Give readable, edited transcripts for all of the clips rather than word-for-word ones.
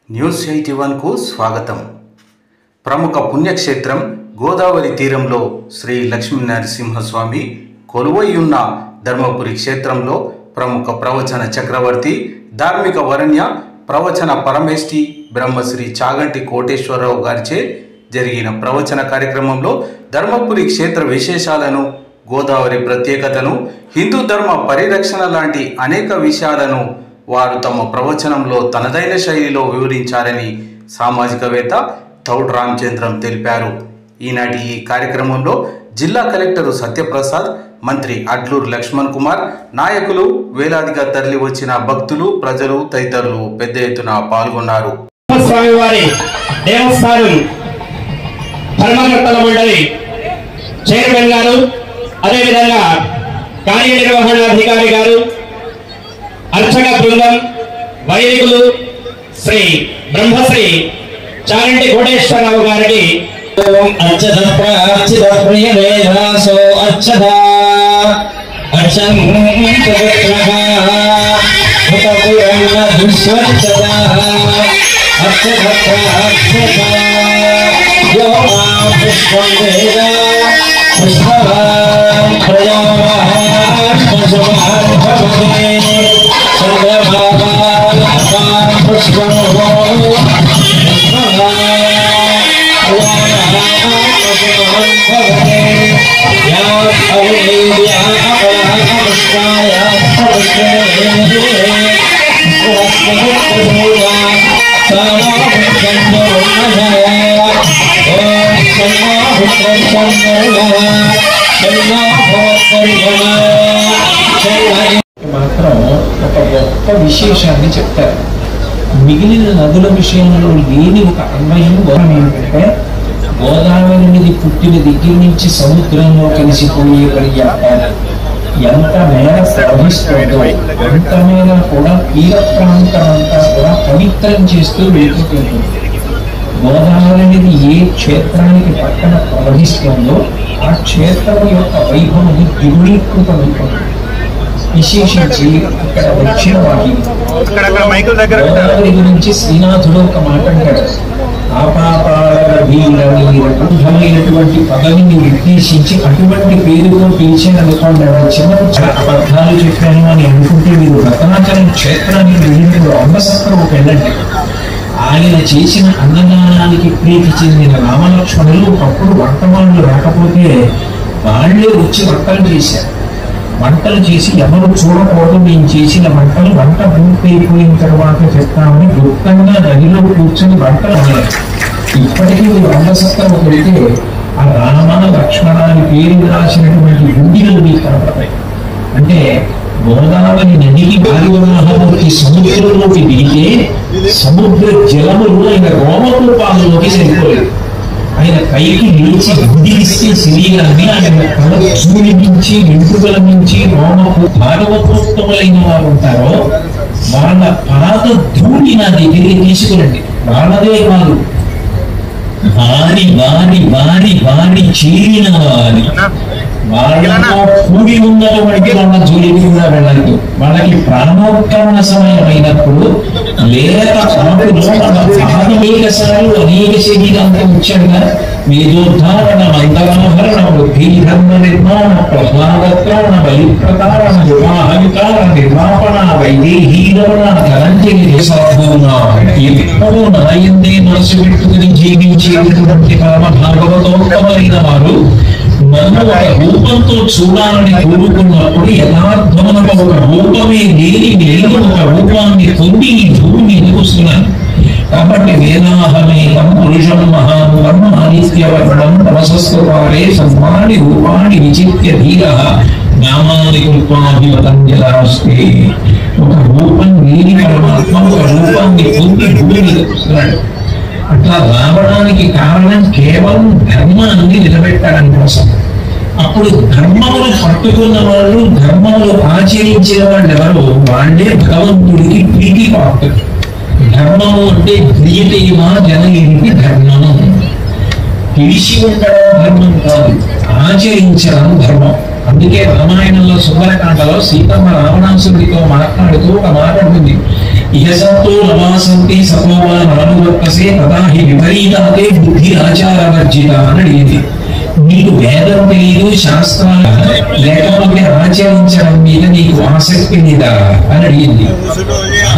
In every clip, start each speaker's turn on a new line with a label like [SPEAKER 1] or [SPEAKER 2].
[SPEAKER 1] News 81 కు స్వాగతం. ప్రముఖ పుణ్యక్షేత్రం గోదావరి తీరంలో శ్రీ లక్ష్మీ నరసింహస్వామి కొలువై ఉన్న ధర్మపురి క్షేత్రంలో ప్రముఖ ప్రవచన చక్రవర్తి ధార్మిక వరణ్య ప్రవచన పరమేష్ఠి బ్రహ్మశ్రీ చాగంటి కోటేశ్వరరావు గారిచే జరిగిన ప్రవచన కార్యక్రమంలో ధర్మపురి క్షేత్ర విశేషాలను, గోదావరి ప్రత్యేకతను, హిందూ ధర్మ పరిరక్షణ లాంటి అనేక విషయాలను వారు తమ ప్రవచనంలో తనదైన శైలిలో వివరించారని సామాజికవేత్త తౌడ్ రామచంద్రం తెలిపారు. ఈనాటి ఈ కార్యక్రమంలో జిల్లా కలెక్టర్ సత్యప్రసాద్, మంత్రి అడ్లూరు లక్ష్మణ్ కుమార్, నాయకులు, వేలాదిగా తరలి వచ్చిన భక్తులు, ప్రజలు తదితరులు పెద్ద ఎత్తున పాల్గొన్నారు.
[SPEAKER 2] స్వామివారి దేవస్థానం ధర్మకర్తల మండలి చైర్మన్ గారు, అదేవిధంగా కార్యనిర్వహణాధికారి గారు, అర్చక బృందం, వైదికులు, శ్రీ బ్రహ్మశ్రీ చాగంటి కోటేశ్వరరావు గారికి
[SPEAKER 3] మాత్రం ఒక గొప్ప విశేషాన్ని చెప్తారు. మిగిలిన నదుల విషయంలో లేని ఒక అన్వయం ఏంటంటే, గోదావరి నది పుట్టిన దగ్గర నుంచి సముద్రంలో కలిసిపోయే పర్యాప్తాలు ఎంత మేర ప్రవహిస్తుందో అంత మేర కూడా తీర ప్రాంతం అంతా కూడా పవిత్రం చేస్తూ వెళ్ళిపోతుంది. గోదావరి నది ఏ క్షేత్రానికి పక్కన ప్రవహిస్తుందో ఆ క్షేత్రం యొక్క వైభవం ద్విగుణీకృతమైపోతుంది. విశేషించి ఇక్కడ దక్షిణ వాహిని గోదావరి గురించి శ్రీనాథుడు ఒక మాట అంటాడు. ఆపాపాలైనటువంటి పదవిని ఉద్దేశించి అటువంటి పేరుతో పిలిచారనుకోండి, చిన్న అబద్ధాలు చెప్పాను అని అనుకుంటే మీరు రత్నాచలం క్షేత్రానికి వెళ్ళినప్పుడు అమ్మసత్రంకి వెళ్ళండి. ఆయన చేసిన అన్నదానానికి ప్రీతి చెందిన రామలక్ష్మణులు ఒకప్పుడు వంటవాళ్ళు రాకపోతే వాళ్ళే వచ్చి వంటలు చేశారు. వంటలు చేసి ఎవరు చూడకూడదు, మేము చేసిన వంటలు వంట పూర్తయిపోయిన తర్వాత చెప్తామని గుప్తంగా నదిలో కూర్చొని వంటలు అన్నారు. ఇప్పటికీ అమ్మసత్రం వెళితే ఆ రామ లక్ష్మణ అని పేరు రాసినటువంటి గుండెలు మీకు కనపడతాయి. అంటే గోదావరి నదికి భారీ సముద్రంలోకి దిగితే సముద్ర జలములు ఆయన రోమకూపాలలోకి సరిపోలేదు. ఆయన పైకి నిలిచి గుడిస్తే శరీరాన్ని ఆయన కళ సూర్యుడి నుంచి, వెంట్రుకల నుంచి రోమకు భాగవతోత్తములైన వారు ఉంటారో వాళ్ళ పాద ధూళి నా దగ్గరికి తీసుకురండి. వాళ్ళదే కాదు, వారి వారి వారి వారి చేరిన వారి వాళ్ళతో కూడి ఉన్నటువంటి వాళ్ళ జోలికి కూడా వెళ్ళదు. వాళ్ళకి ప్రాణోత్కరణ సమయమైనప్పుడు లేక అనేక సార్లు అనేక శరీరాంతం వచ్చాడుగా వేదోద్ధారణ, మందరాభరణ, ధర్మ నిర్మాణ, ప్రహ్లాదత్రణ, బలిప్రతారణ, వివాహ వికార నిర్మాపణ, వైదేహీరవణ, ధనంజలి ఎప్పుడూ నాయందే మనసు పెట్టుకుని జీవించేటటువంటి పరమ భాగవతోత్తములైన వారు నన్ను ఒక రూపంతో చూడాలని కోరుకున్నప్పుడు యథార్థమైన ఒక రూపమే లేని ఒక రూపాన్ని పొంది ఈ భూమిని ఎదుగుస్తున్నాను. కాబట్టి వేదాహమేకం పురుషం మహానువం ఆదిత్యవర్ణం తమసస్వరే సమ్మాని రూపాన్ని విచిత్య ధీర నామాని కృత్వాభివతంజలాస్తే. ఒక రూపం లేని పరమాత్మ ఒక రూపాన్ని పొంది భూమిని ఎదుగుతున్నాడు. అట్లా రావడానికి కారణం కేవలం ధర్మాన్ని నిలబెట్టడం కోసం. అప్పుడు ధర్మములు పట్టుకున్న వాళ్ళు, ధర్మములు ఆచరించిన వాళ్ళు ఎవరు, వాళ్ళే భగవంతుడికి ప్రీతి పాత్రులు. ధర్మము అంటే క్రియతేమా జనయికి ధర్మము. తెలిసి ఉండడం ధర్మం కాదు, ఆచరించడం ధర్మం. అందుకే రామాయణంలో సుందరకాండలో సీతమ్మ రావణాసురుడితో మాట్లాడుతూ ఒక మాట ఉంటుంది, ఇహసంతో నమాసంతి సతోవా నానువర్తసే తదా హి విపరీతాతే బుద్ధి ఆచారవర్జిత అని అడిగింది. నీకు వేదం తెలియదు, శాస్త్రాలు లేకపోతే ఆచరించడం మీద నీకు ఆసక్తి లేదా అని అడిగింది.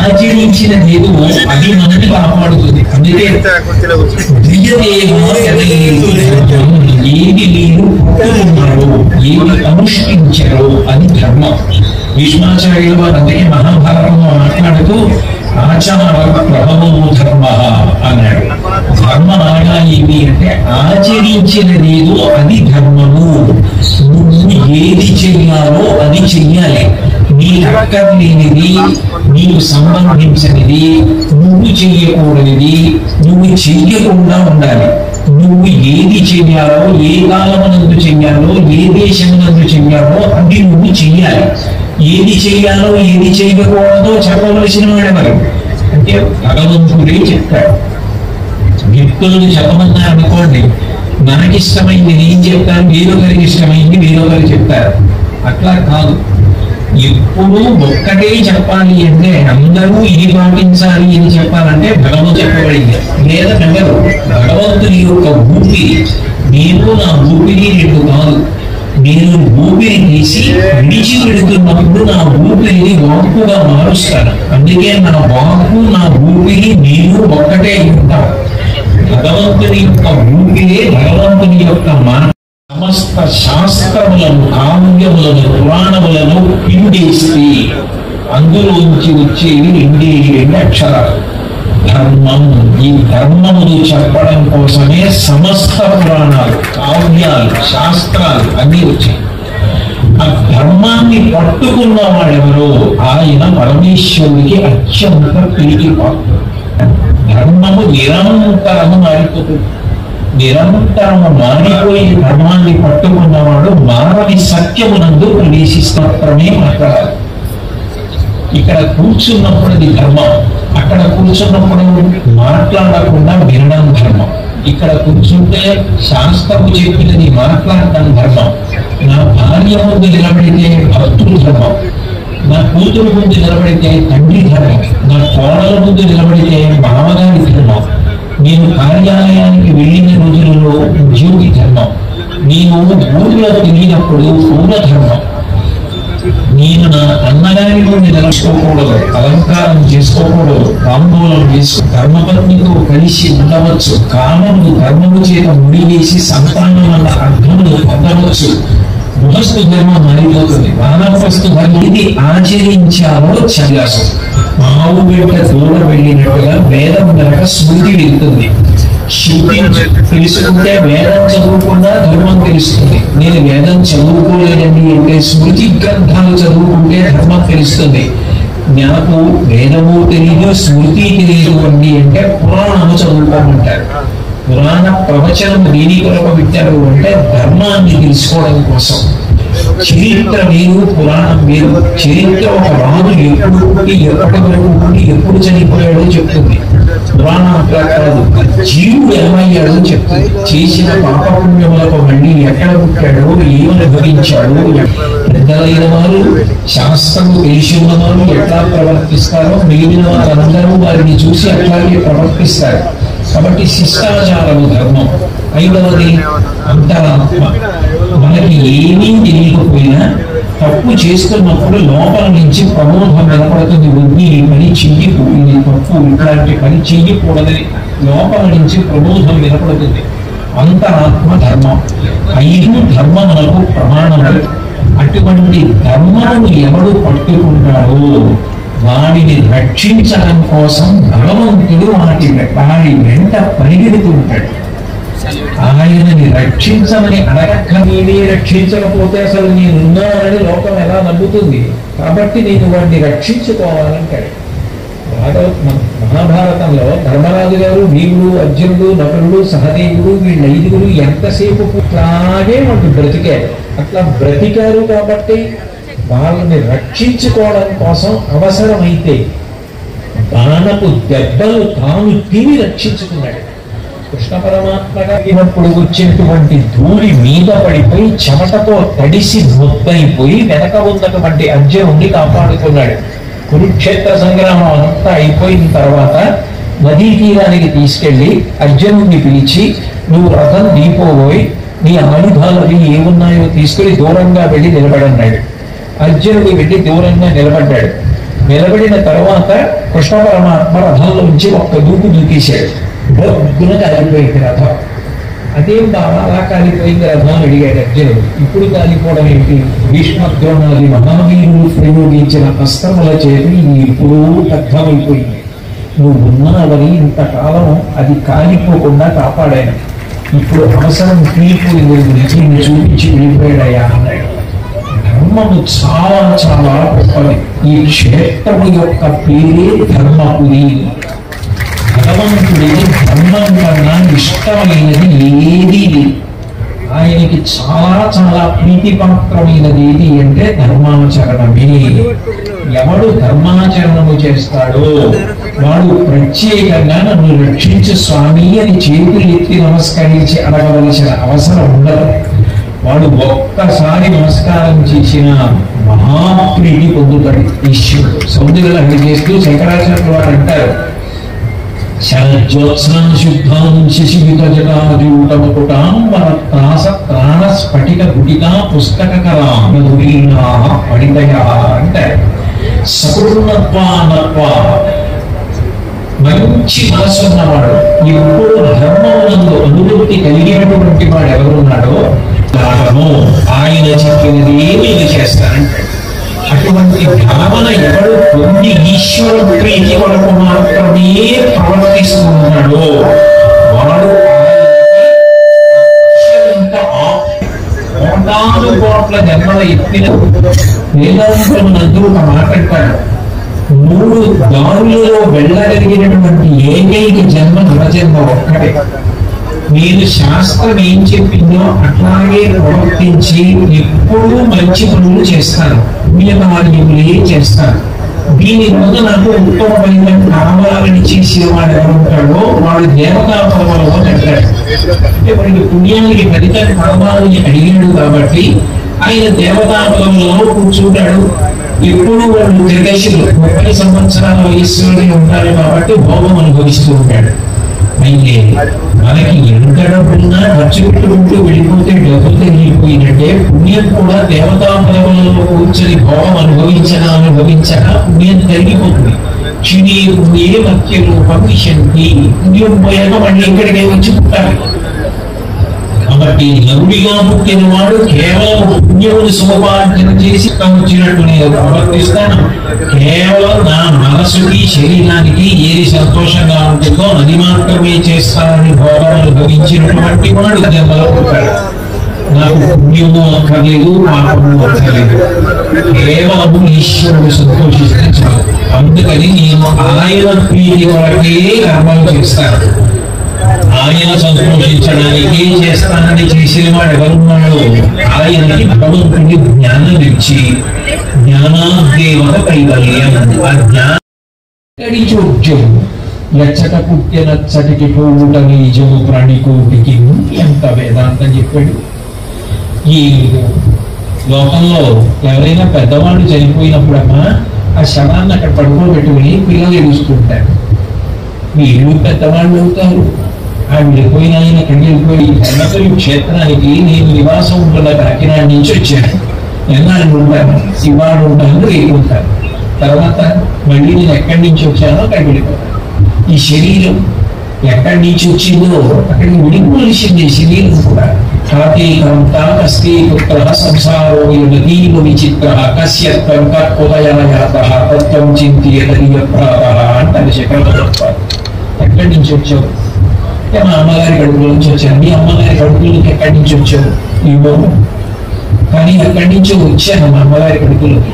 [SPEAKER 3] ఆచరించినది ఏదో అది మనని కాపాడుతుంది. అందుకే ఏది మీరు పుట్టుకున్నారో, ఏది అనుష్ఠించారో అది ధర్మం. భీష్మాచార్యుల వారు అందుకే మహాభారతంలో మాట్లాడుతూ ఆచార ప్రభవో ధర్మ అన్నాడు. ధర్మ అనగా ఏమి అంటే ఆచరించినదేదో అది ధర్మము. నువ్వు ఏది చెయ్యాలో అది చెయ్యాలి. నీకు అక్కర్లేనిది, నీకు సంబంధించినది, నువ్వు చెయ్యకూడనిది నువ్వు చెయ్యకుండా ఉండాలి. నువ్వు ఏది చెయ్యాలో, ఏ కాలమునందు చెయ్యాలో, ఏ దేశమునందు చెయ్యాలో అది నువ్వు చెయ్యాలి. ఏది చెయ్యాలో ఏది చేయకూడదో చెప్పవలసిన వాడెవరు అంటే భగవంతుడే చెప్తాడు. వ్యక్తులను చెప్పమన్నారు అనుకోండి, మనకిష్టమైంది నేను చెప్తాను, వేరొకరికి ఇష్టమైంది వేరొకరు చెప్తారు. అట్లా కాదు. ఎప్పుడు ఒక్కటే చెప్పాలి అంటే అందరూ ఇది పాటించాలి అని చెప్పాలంటే భగవంతుడు చెప్పబడింది. లేదా అందరూ భగవంతుని యొక్క ఊపిరి, నేను నా ఊపిరి రెండు కాదు. నేను ఊపిరి తీసి విడిచి పెడుతున్నప్పుడు నా ఊపిరిని వాక్కుగా మారుస్తాను. అందుకే నా వాక్కు నా ఊపిరి నేను ఒక్కటే ఉంటాను. భగవంతుని యొక్క ఊపిరే భగవంతుని యొక్క సమస్త శాస్త్రములను, కావ్యములను, పురాణములను పిండేస్తే అందులోంచి వచ్చేవి రెండు అక్షరాలు ధర్మం. ఈ ధర్మమును చెప్పడం కోసమే సమస్త పురాణాలు, కావ్యాలు, శాస్త్రాలు అన్నీ వచ్చాయి. ఆ ధర్మాన్ని పట్టుకున్న వాడెవరో ఆయన పరమేశ్వరుడికి అత్యంత ప్రీతిపాత్రుడు. ధర్మము నిరంతరము మారిపోతుంది. నిరంతరము మారిపోయిన ధర్మాన్ని పట్టుకున్నవాడు మానవి సత్యమునందు ప్రవేశిస్తమే మాట్లాడాలి. ఇక్కడ కూర్చున్నప్పుడు అది ధర్మం, అక్కడ కూర్చున్నప్పుడు మాట్లాడకుండా వినడం ధర్మం. ఇక్కడ కూర్చుంటే శాస్త్రము చెప్పినది మాట్లాడటం ధర్మం. నా భార్య ముందు నిలబడితే భక్తులు ధర్మం, నా కూతురు ముందు నిలబడితే తండ్రి ధర్మం, నా కోడల ముందు నిలబడితే బావగారి ధర్మం, నేను కార్యాలయానికి వెళ్ళిన రోజులలో ఉద్యోగి ధర్మం, నేను ఊరిలో తిరిగినప్పుడు పూర్ణ ధర్మం, నేను నా అన్నగారి నుండి నిలబడుకోకూడదు, అలంకారం చేసుకోకూడదు, తాంబూలం వేసు, ధర్మపత్నితో కలిసి ఉండవచ్చు, కామము ధర్మము చేత ముడివేసి సంతానం అన్న అర్థమును పొందవచ్చు. గృహస్థు ధర్మం మారిపోతుంది. వానప్రస్థు ధర్మం ఇది ఆచరించాలో చల్లాసు. ఆవు బిడ్డ దూరం వెళ్ళినట్టుగా వేదం వెనక స్మృతి వెళ్తుంది. శృతి తెలుసుకుంటే వేదం చదువుకున్నా ధర్మం తెలుస్తుంది. నేను వేదం చదువుకోలేదండి అంటే స్మృతి గ్రంథాలు చదువుకుంటే ధర్మం తెలుస్తుంది. నాకు వేదము తెలియదు, స్మృతి తెలియదు అండి అంటే పురాణము చదువుకోమంటారు. పురాణ ప్రవచనం దేని కొరకు పెట్టారు అంటే ధర్మాన్ని తెలుసుకోవడం కోసం. చరిత్ర వేరు, పురాణం వేరు. చరిత్ర ఒక రాజు ఎప్పుడు పుట్టి ఎప్పటి వరకు పుట్టి ఎప్పుడు చనిపోయాడో చెప్తుంది. పురాణం అట్లా కాదు, జీవుడు ఏమయ్యాడో చెప్తుంది. చేసిన పాపపుణ్యములకు మళ్ళీ ఎక్కడ పుట్టాడో, ఏమని భవించాడో. పెద్దలైన వారు, శాస్త్రము తెలిసిన వారు ఎట్లా ప్రవర్తిస్తారో మిగిలిన వారందరూ వారిని చూసి అట్లాగే ప్రవర్తిస్తారు. కాబట్టి శిష్టాచారము ధర్మం. ఐదవది అంతరాత్మ. మనకి ఏమీ తెలియకపోయినా తప్పు చేస్తున్నప్పుడు లోపల నుంచి ప్రమోదం వినపడుతుంది. వద్దు, ఈ పని చెయ్యకూడదు, తప్పు, ఇట్లాంటి పని చెయ్యకూడదని లోపల నుంచి ప్రమోదం వినపడుతుంది. అంతరాత్మ ధర్మం. ఐదు ధర్మములకు ప్రమాణములు. అటువంటి ధర్మమును ఎవడు పట్టుకుంటాడో వాడిని రక్షించడం కోసం భగవంతుడు వారి వెంట పరిగెడుతుంటాడు. ఆయనని రక్షించమని అడగక్క, నేనే రక్షించకపోతే అసలు నేనున్నానని లోకం ఎలా నమ్ముతుంది? కాబట్టి నేను వాడిని రక్షించుకోవాలంటాడు. మహాభారతంలో ధర్మరాజు గారు, భీముడు, అర్జునుడు, నకులుడు, సహదేవుడు వీళ్ళ ఐదుగురు ఎంతసేపు అట్లాగే వాళ్ళు బ్రతికారు. అట్లా బ్రతికారు కాబట్టి వాళ్ళని రక్షించుకోవడం కోసం అవసరమైతే బాణపు దెబ్బలు తాను తిని రక్షించుకున్నాడు. కృష్ణ పరమాత్మగా ఇప్పుడు వచ్చేటువంటి ధూళి మీద పడిపోయి చెమటతో తడిసి ముద్దైపోయి వెనక ఉన్నటువంటి అర్జునుడిని కాపాడుకున్నాడు. కురుక్షేత్ర సంగ్రామం అంతా అయిపోయిన తర్వాత నదీ తీరానికి తీసుకెళ్లి అర్జునుడిని పిలిచి, నువ్వు రథం దీపోబోయి నీ ఆయుధాలు అవి ఏమున్నాయో తీసుకుని దూరంగా వెళ్ళి నిలబడన్నాడు. అర్జునుడు వెళ్ళి దూరంగా నిలబడ్డాడు. నిలబడిన తర్వాత కృష్ణ పరమాత్మ రథంలోంచి ఒక్క దూకు దూకేశాడు. బొగ్గున కాలిపోయింది రథం. అదేం బాగా అలా కాలిపోయింది రథం అడిగాడు అర్జునుడు. ఇప్పుడు కాలిపోవడం ఏంటి? భీష్మద్రోణాది మహావీరులు ప్రయోగించిన అస్త్రముల చేతి ఇప్పుడు దగ్ధమైపోయింది. నువ్వు ఉన్నావని ఇంతకాలం అది కాలిపోకుండా కాపాడాను. ఇప్పుడు అవసరం తీరిపోయింది గురించి నిన్ను చూపించి వెళ్ళిపోయాడయ్యా అన్నాడు. ధర్మము చాలా చాలా గొప్పది. ఈ క్షేత్రము యొక్క పేరే ధర్మపురి. భగవంతుడికి ధర్మం కన్నా ఇష్టమైనది ఏది? ఆయనకి చాలా చాలా ప్రీతిపాత్రమైనది ఏది అంటే ధర్మాచరణమే. ఎవడు ధర్మాచరణము చేస్తాడో వాడు ప్రత్యేకంగా నన్ను రక్షించు స్వామి అని చేతులు ఎత్తి నమస్కరించి అడగవలసిన అవసరం ఉండదు. వాడు ఒక్కసారి నమస్కారం చేసిన మహాప్రీతి పొందుతాడు ఈశ్వరుడు. సౌందర్యాన్ని చేస్తూ శంకరాచార్యులు వారు అంటారు, శరజ్యోత్సనం శుద్ధం శిశివిత జటాజూటముకుటాం వరత్రాస ప్రాణ స్ఫటిక గుటికా పుస్తకకరాం మధురీనాః పడితయః అంటారు. సకృన్నత్వానత్వ మంచి మనసు ఉన్నవాడు, ఎప్పుడు ధర్మమునందు అనుభూతి కలిగినటువంటి వాడు ఎవరున్నాడో ఆయన చెప్పినది నేను చేస్తానంటాడు. అటువంటి భావన ఎవడు పొంది ఈశ్వర ప్రీతి కొరకు మాత్రమే ప్రవర్తిస్తున్నాడో వాడు కోట్ల జన్మల ఎత్తిన వేదాంతమునందు ఒక మాట అంటాడు, 3 దారులలో వెళ్ళగలిగినటువంటి ఏకైక జన్మ నరజన్మ ఒక్కటే. నేను శాస్త్రం ఏం చెప్పిందో అట్లాగే ప్రవర్తించి ఎప్పుడూ మంచి పనులు చేస్తాను, పుణ్యకార్యములే చేస్తాను. దీని వల్ల నాకు ఉత్తమమైన కావాలని చేసిన వాడు ఎవరుంటాడో వాడు దేవతా పదవులు అని అంటాడు. అంటే వాడికి పుణ్యానికి ఫలితం కావాలని అడిగాడు కాబట్టి ఆయన దేవతా పదవులలో కూర్చుంటాడు. ఎప్పుడు వాళ్ళు నిర్దేశులు 30 సంవత్సరాల వయస్సులోనే ఉంటారు కాబట్టి భోగం అనుభవిస్తూ ఉంటాడు. అయితే మనకి ఎంత డబ్బున్నా ఖర్చు పెట్టుకుంటూ వెళ్ళిపోతే డబ్బు తగిలిపోయినట్టే పుణ్యం కూడా దేవతా పదవులలో కూర్చొని భోగం అనుభవించక పుణ్యం తరిగిపోతుంది. క్షిణే పుణ్యే మత్య రూపం విశంతి. పుణ్యం పోయాక మళ్ళీ ఇక్కడికే వచ్చి పుట్టాలి. కాబట్టి నరుడిగా పుట్టిన వాడు కేవలం పుణ్యముని సోపార్జన చేసి వచ్చినట్టు నేను ప్రవర్తిస్తాను. కేవలం నా మనసుకి శరీరానికి ఏది సంతోషంగా ఉంటుందో అది మాత్రమే చేస్తానని భోగం అనుభవించినటువంటి వాడు జన్మలో పుట్టాడు. నాకు పుణ్యము అక్కర్లేదు, పాపము అక్కర్లేదు, కేవలము ఈశ్వరుడు సంతోషిస్తే చాలు. అందుకని నేను ఆయన ప్రీతి వరకే కర్మలు చేస్తాను, ఆయన సంతోషించడానికి చేస్తానని చేసిన వాడు ఎవరున్నాడో ఆయనకి భగవంతుడి జ్ఞానం ఇచ్చి జ్ఞానాదేవత కైవల్యం. ఆ జ్ఞానం చోద్యము ఎచ్చట పుట్టిన నచ్చటికి పోవుట నిజము ప్రాణికోటికి ఎంత వేదాంతం చెప్పాడు. ఈ లోకంలో ఎవరైనా పెద్దవాళ్ళు చనిపోయినప్పుడమ్మా ఆ శవాన్ని అక్కడ పడుకోబెట్టుకుని పిల్లలు ఎడుస్తుంటారు. వీళ్ళు పెద్దవాళ్ళు అవుతారు. ఆ వెళ్ళిపోయిన ఆయన ఎక్కడికి వెళ్ళిపోయి ధర్మపురి క్షేత్రానికి నేను నివాసం ఉంటున్న కాకినాడ నుంచి వచ్చాను. ఎన్నాళ్ళు ఉంటాను, ఇవాళ ఉంటాను, రేపు ఉంటాను. తర్వాత మళ్ళీ నేను ఎక్కడి నుంచి వచ్చానో అక్కడికి వెళ్ళిపోతాను. ఈ శరీరం ఎక్కడి నుంచి వచ్చిందో అక్కడికి విడిపోవలసింది శరీరం కూడా. కాస్తి పుత్ర సంసారో నదీవ విచిత్ర కశ్యత్వం కర్పుదయాయాతః తత్వం చింత్యతీయప్రాతః అంటారు శంకరాచార్యులు. ఎక్కడి నుంచి వచ్చావు? మా అమ్మగారి కడుపులో నుంచి వచ్చాను. మీ అమ్మగారి కడుపులోకి ఎక్కడి నుంచి వచ్చావు? ఇవ్వము. కానీ ఎక్కడి నుంచి వచ్చాను మా అమ్మగారి కడుపులోకి.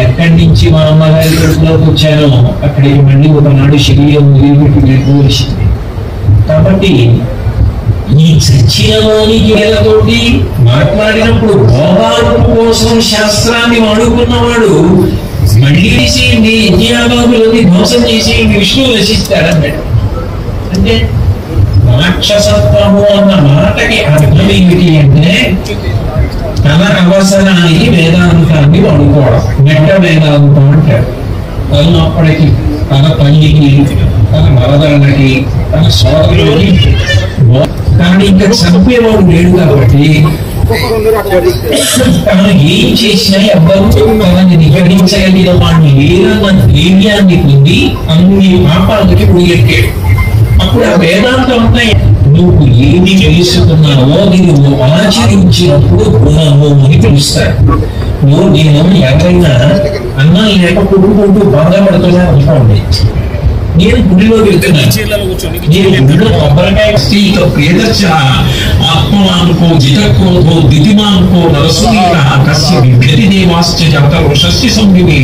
[SPEAKER 3] ఎక్కడి నుంచి మా అమ్మగారి కడుపులోకి వచ్చానో అక్కడికి మళ్ళీ ఒకనాడు శరీరం వదిలిపెట్టి వెళ్ళిపోవలసింది. కాబట్టి ఈ చర్చలోని కేలతోటి మాట్లాడినప్పుడు భోగాల కోసం శాస్త్రాన్ని వాడుకున్నవాడు మళ్ళీ చేసేయండి, యజ్ఞయాగాదులని ధ్వంసం చేసేయండి, విష్ణువు రచిస్తాడన్నాడు. అంటే రాక్షసత్వము అన్న మాటకి అర్థం ఏమిటి అంటే తన అవసరానికి వేదాంతాన్ని వాడుకోవడం. మెట్ట వేదాంతం అంటారు. తను అప్పటికి తన తల్లికి, తన మరదళ్ళకి, తన సోదరులకి, కానీ ఇంకా చంపేవాడు లేడు కాబట్టి తను ఏం చేసినా ఎవ్వరూ తనని నిగడించగలిగిన వాడిని లేదన్న ధైర్యాన్ని పొంది అన్ని పాపాలకి పోయెట్టాడు. అప్పుడు ఆ వేదాంతం ఉంటాయి, నువ్వు ఏమి తెలుసుకున్నావో అది నువ్వు ఆచరించినప్పుడు గుణము అని పిలుస్తాడు. నేను ఎవరైనా అన్నం లేక కొడుకుంటూ బాధపడుతున్నా అనుకోండి, నేను గుడిలో వెళ్తున్నాను, నేను గుడిలో కొబ్బరికాయ ఇక పేదచ్చ ఆత్మవానుకో జితక్రోధో దితిమానుకో నరసూయ కస్య విభ్యతి దేవాశ్చ జగత వృషస్య సంవివి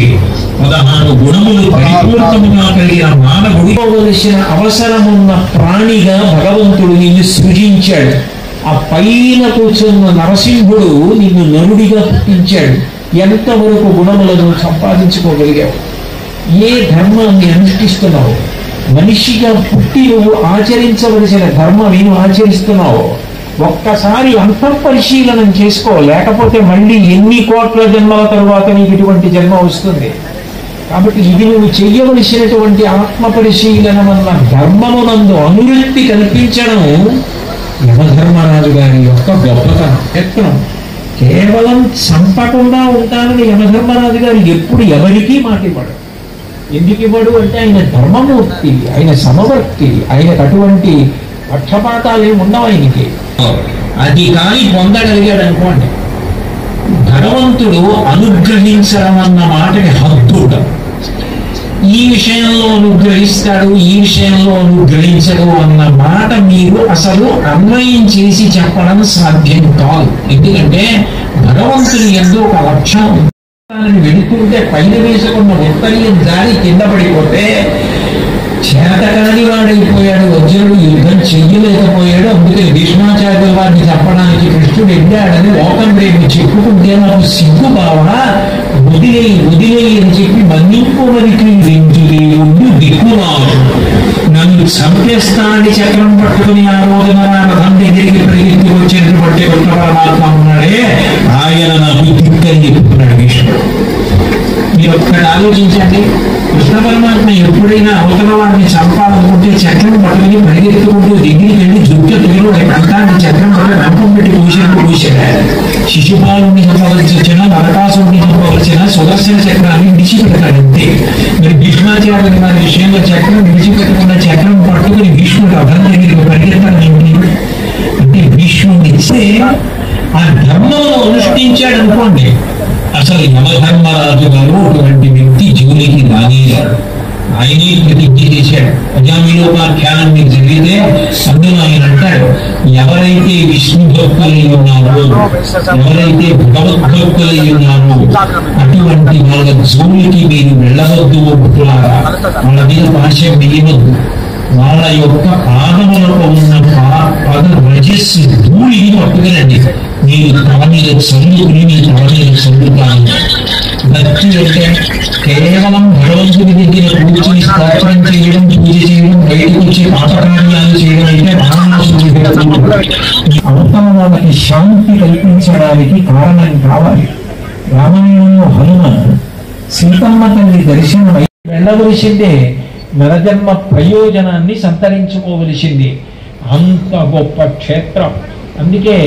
[SPEAKER 3] 16 గుణములు పరిపూర్ణముగా కలిగిన మానవుడి పోవలసిన అవసరమున్న ప్రాణిగా భగవంతుడు నిన్ను సృజించాడు. ఆ పైన కూర్చున్న నరసింహుడు నిన్ను నరుడిగా పుట్టించాడు. ఎంతవరకు గుణములను సంపాదించుకోగలిగావు? ఏ ధర్మాన్ని అనుష్ఠిస్తున్నావు? మనిషిగా పుట్టి నువ్వు ఆచరించవలసిన ధర్మం నేను ఆచరిస్తున్నావు. ఒక్కసారి అంతఃపరిశీలనం చేసుకో, లేకపోతే మళ్ళీ ఎన్ని కోట్ల జన్మల తరువాత నీకు ఇటువంటి జన్మ వస్తుంది. కాబట్టి ఇది నువ్వు చెయ్యవలసినటువంటి ఆత్మ పరిశీలన వల్ల ధర్మమునందు అనురక్తి కల్పించడం యమధర్మరాజు గారి యొక్క గొప్పతనం, యత్నం. కేవలం చంపకుండా ఉంటానని యమధర్మరాజు గారు ఎప్పుడు ఎవరికీ మాట ఇవ్వడు. ఎందుకు ఇవ్వడు అంటే ఆయన ధర్మమూర్తి, ఆయన సమవర్తి, ఆయనకు అటువంటి పక్షపాతాలు ఏమి ఉండవు ఆయనకి. అది కానీ పొందగలిగాడు అనుకోండి, భగవంతుడు అనుగ్రహించడం అన్న మాటకి హద్దు ఉండదు. ఈ విషయంలో అనుగ్రహిస్తాడు, ఈ విషయంలో అనుగ్రహించడు అన్న మాట మీరు అసలు అన్వయం చేసి చెప్పడం సాధ్యం కాదు. ఎందుకంటే భగవంతుని ఎందు ఒక లక్షణం వెళుతుంటే పైన వేసుకున్న ఉత్తరీయం జారి కింద పడిపోతే చేతకాని వాడైపోయాడు అర్జునుడు, యుద్ధం చెయ్యలేకపోయాడు. అందుకే భీష్మాచార్యుల వారిని చెప్పడానికి కృష్ణుడు ఎడ్డాడని లోకం రేపు చెప్పుకుంటే నాకు సిగ్గు బావా, వదిలేయి వదిలేయి అని చెప్పి మన్నింపువరికి ఉండి దిక్కున్నాడు. నన్ను చంపేస్తానని చక్రం పట్టుకుని ఆ రోజున రథం దగ్గరికి పరిగెత్తి వచ్చేది పట్టే కొత్త పరమాత్మ ఉన్నాడే, ఆయన నాకు దిక్కని చెప్పుకున్నాడు భీష్ముడు. మీరు ఒక్కటి ఆలోచించండి, కృష్ణ పరమాత్మ ఎప్పుడైనా అవతల వారిని చంపాలనుకుంటే చక్రం పట్టుకుని పరిగెత్తుకుంటూ దగ్గరికి వెళ్ళి జుట్టు తీరు ప్రాంతాన్ని చక్రం పట్టు రంపం పెట్టి పూసినట్టు పూసాడు. శిశుపాలుని చంపవలసి వచ్చినా, నరకాసుడిని చంపవలసిన సుదర్శన చక్రాన్ని విడిచిపెడతాడు అంతే. మరి భీష్మాచార్యుని వారి విషయంలో చక్రం విడిచిపెట్టుకున్న చక్రం పట్టుకుని భీష్ముడు రథం దగ్గరికి పరిగెత్తాడు. అంటే భీష్ముడిని ఇస్తే ఆ ధర్మంలో అనుష్ఠించాడు అనుకోండి, అసలు యమధర్మరాజు గారు అటువంటి వ్యక్తి జోలికి రానియాడు. ఆయనే ప్రతిజ్ఞ చేశాడు. అజామిలోపాఖ్యానం మీకు జరిగితే అందులో ఆయన అంటాడు, ఎవరైతే విష్ణు భక్తులై ఉన్నారో, ఎవరైతే భగవద్భక్తులై ఉన్నారో అటువంటి వాళ్ళ జోలికి మీరు వెళ్ళవద్దు భక్తులారా, వాళ్ళ మీద భాష్యం వేయవద్దు. వాళ్ళ యొక్క పాదములకు ఉన్న పద రజస్సు ధూళిని పట్టుకునండి, మీరు తల మీద చల్లుకుని మీ తల మీద చల్లుతాను. భక్తి అంటే కేవలం భగవంతుడి దగ్గర కూర్చుని స్తోత్రం చేయడం, పూజ చేయడం, బయటకు వచ్చి పాపకార్యాలు చేయడం అయితే అవతల వాళ్ళకి శాంతి కల్పించడానికి కారణం కావాలి. రామాయణంలో హనుమ సీతమ్మ తల్లి దర్శనం వెళ్ళవలసిందే, నరజన్మ ప్రయోజనాన్ని సంతరించుకోవలసింది. అంత గొప్ప క్షేత్రం. అందుకే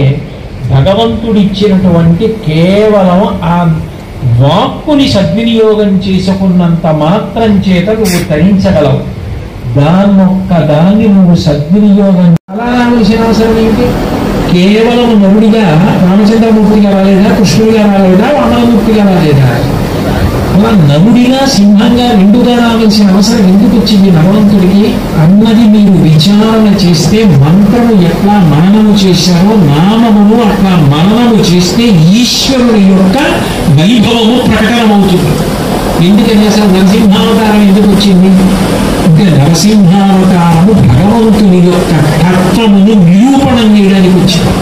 [SPEAKER 3] భగవంతుడిచ్చినటువంటి కేవలం ఆ వాక్కుని సద్వినియోగం చేసుకున్నంత మాత్రం చేత నువ్వు తరించగలవు. దాన్ని నువ్వు సద్వినియోగం అలా రావాల్సిన అవసరం ఏంటి? కేవలం నరుడిగా రామచంద్రమూర్తిగా రాలేదా, కృష్ణుడిగా రాలేదా, వామనమూర్తిగా రాలేదా? అలా నరుడిగా సింహంగా రెండుగా రావాల్సిన అవసరం ఎందుకు వచ్చింది భగవంతుడికి అన్నది మీరు విచారణ చేస్తే, మంత్రము ఎట్లా మననము చేశారో నామమును అట్లా మననము చేస్తే ఈశ్వరుని యొక్క వైభవము ప్రకటనమవుతుంది. ఎందుకని అసలు నరసింహావతారం ఎందుకు వచ్చింది అంటే, నరసింహావతారము భగవంతుని యొక్క తత్వమును నిరూపణం చేయడానికి వచ్చింది.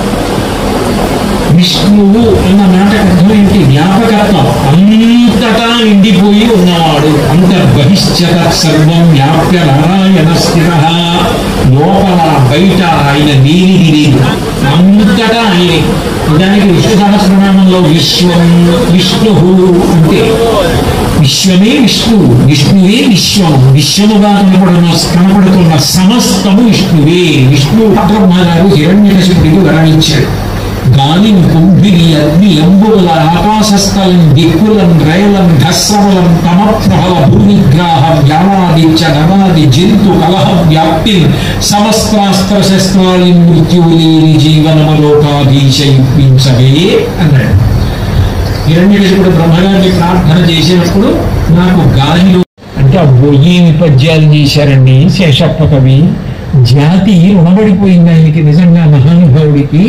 [SPEAKER 3] విష్ణువు అన్న మాటకు అర్థం ఏంటి? వ్యాపకత్వం, అంతటా నిండిపోయి ఉన్నవాడు. అంతర్బహిష్యత సర్వం వ్యాప్య నారాయణ స్థిర, లోపల బయట ఆయన నీరిది లేదు, అంతటా ఆయనే. దానికి విష్ణు సహస్రనామంలో విశ్వం విష్ణు అంటే విశ్వమే విష్ణువు, విష్ణువే విశ్వం, విశ్వముగా కనపడుతున్న సమస్తము విష్ణువే. విష్ణువు బ్రహ్మ గారు హిరణ్యకశిపుడికి వరణించాడు. గాలిని కుంభిని అగ్ని ఎంబుల ఆకాశస్థలం దిక్కులం రైలం ఘస్సములం తమప్రహల భూమిగ్రాహం యానాదిచ్చ ననాది జంతు కలహం వ్యాప్తి సమస్త్రాస్త్ర శస్త్రాలి మృత్యువు లేని జీవనమలోకాధీశ ఇప్పించవే అన్నాడు. హిరణ్యకశిపుడు బ్రహ్మగారిని ప్రార్థన చేసినప్పుడు నాకు గాలిలో అంటే ఏమి పద్యాలు చేశారండి శేషప్ప కవి. జాతి రుణపడిపోయింది ఆయనకి నిజంగా మహానుభావుడికి.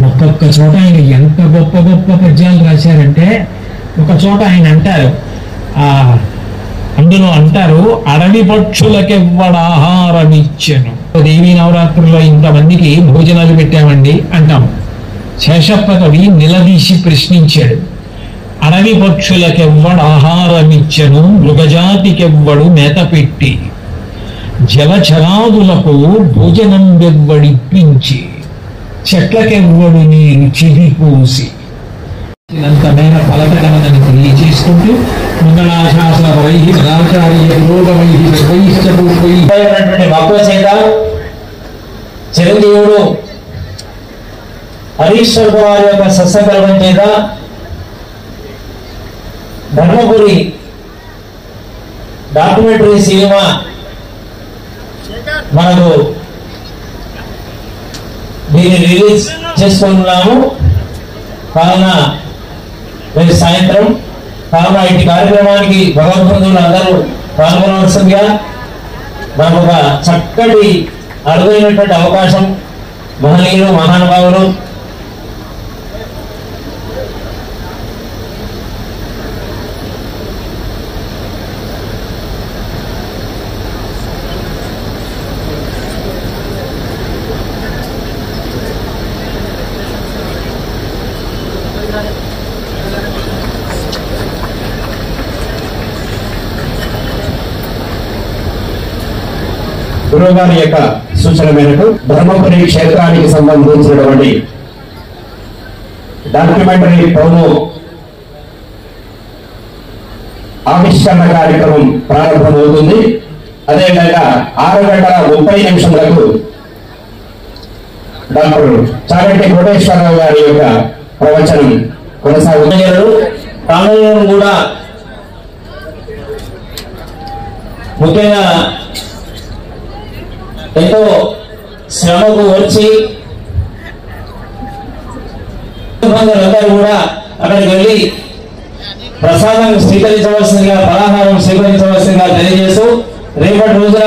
[SPEAKER 3] ఒక్కొక్క చోట ఆయన ఎంత గొప్ప గొప్ప పద్యాలు రాశారంటే ఒక చోట ఆయన అంటారు, అందులో అంటారు, అడవి పక్షులకెవ్వడాహారమిచ్చెను. దేవీ నవరాత్రుల్లో ఇంతమందికి భోజనాలు పెట్టామండి అంటాం. శేషప్ప కవి నిలదీసి ప్రశ్నించాడు, అడవి పక్షులకెవ్వడాహారమిచ్చెను, మృగజాతికెవ్వడు మేత పెట్టి, జలచరాదులకు భోజనం వెవ్వడిప్పించి, చెట్లకెవ్వడు నీరు చిరిపోసి. ఇంత మేర పలకగలదని తెలియజేసుకుంటూ మంగళాశాసనపై పదాచార్య పురోగమై
[SPEAKER 2] మక్కువ చేత చిరంజీవుడు హరీశ్వర్ కుమార్ యొక్క సత్సంకల్పం చేత ధర్మపురి డాక్యుమెంటరీ సినిమా మనకు దీన్ని రిలీజ్ చేసుకుంటున్నాము. కావున రేపు సాయంత్రం కావున ఇటు కార్యక్రమానికి భగవద్బంధువులు అందరూ పాల్గొనవలసిందిగా మనకు ఒక చక్కటి అరుదైనటువంటి అవకాశం. మహనీయులు మహానుభావులు
[SPEAKER 4] గురువుగారి యొక్క సూచన మేరకు ధర్మపురి క్షేత్రానికి సంబంధించినటువంటి డాక్యుమెంటరీ ప్రోమో ఆవిష్కరణ కార్యక్రమం ప్రారంభమవుతుంది. అదేవిధంగా 6:30 డాక్టర్ చాగంటి కోటేశ్వరరావు గారి యొక్క ప్రవచనం కొనసాగుతుంది.
[SPEAKER 2] ప్రాణులను కూడా ముఖ్యంగా ఎంతో శ్రమకు వచ్చి అందరూ కూడా అక్కడికి వెళ్ళి ప్రసాదం స్వీకరించవలసిందిగా, పలహారం స్వీకరించవలసిందిగా తెలియజేస్తూ రేపటి రోజున